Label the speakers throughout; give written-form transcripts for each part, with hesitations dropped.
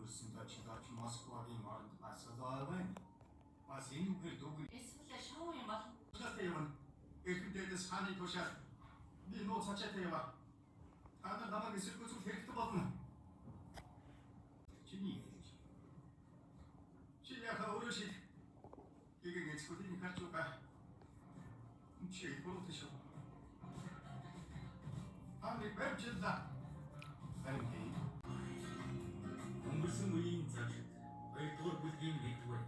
Speaker 1: өнгөрсөн тооч Москвагийн оронд бас олоогүй. Бас энэ үгээр дүүг
Speaker 2: Эсвэл шоу юм бол
Speaker 1: Тэйвэн эрдэмтэдээс хааны тушаал би нууц хачаатай ява. Ана намайг эсэргүүцэх хэрэгтэй болно. Чиний ээж. Чи яхаа өөрөө шид. 이게 예측이 가져가. 치 보로트쇼. 아니 웹진다. 아니
Speaker 3: өнгөрсөн үеийн зочид 2-р бүлгийн 1-р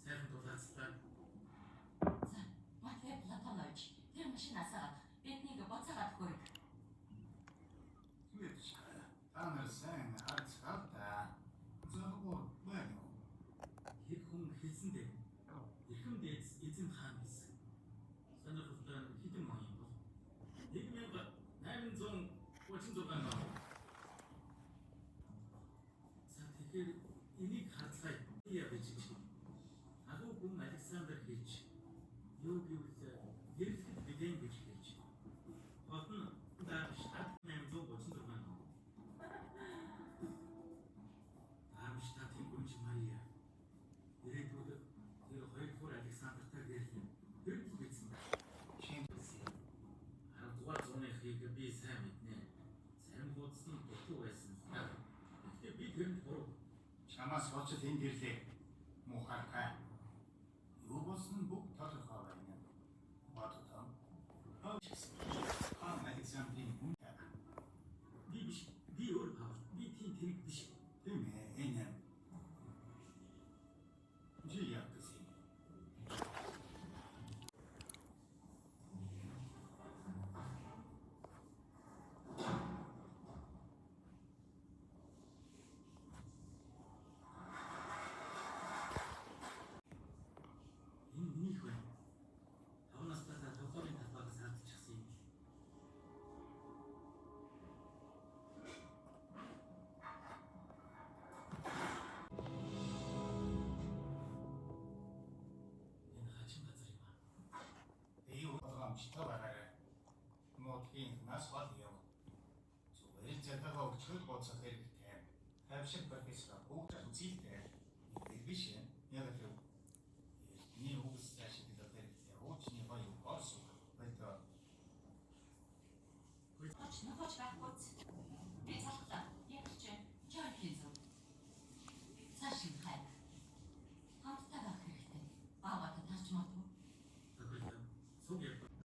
Speaker 3: сайхан тулаацлаа.
Speaker 2: за Матвей Платонович тэр машинаас гарах биднийг буцаагаад хүрэг.
Speaker 1: Светочка, та нар сайн харцгаалта. Зөргөө байна уу?
Speaker 3: Хэд хүн хэлсэндээ эрхэм дээдс эзэн хаан гэсэн. Сонирхолтой хэдэн он юм бол 1836 он. За тэгэхээр энийг харлаа яаж гэж агуу хүн Александр хийж юу гэвэл гэрэлтэд бидэн гэж хэлж. Гол нь Дармштадт 1836 он. Дармштадтын гүнж Мария ирээдүйд тэр 2-р Александртай гэрлэн тэр бичсэн байна.
Speaker 1: Чин
Speaker 3: 10-р зууныхыг би сайн мэднэ. Зарим хуудас нь дутуу байсан. Гэхдээ би тэрэнд буруу.
Speaker 1: чамаас очиж энэ гэрлээ. Мухарка. Юу болсон бүгд тодорхой байна. Батутан. Хаан Александрийн хүн.
Speaker 3: Би биш. Би өөр бав. Би тийм тэрэг биш.
Speaker 1: Тийм ээ, энэ. Чи яах гэсэн.
Speaker 3: Энэ минийх байна. 5 настай тоглоомын талбайгаас алдчихсан юм. Энэ хачин газар юм аа.
Speaker 1: Юу боломжтой байгаарай. Модгийн нас бол яв. Зүгээр зэтагаа өчгөл боцох хэрэгтэй. Хавшиг профессор бүгд үзэлтэй. Тэр биш яг л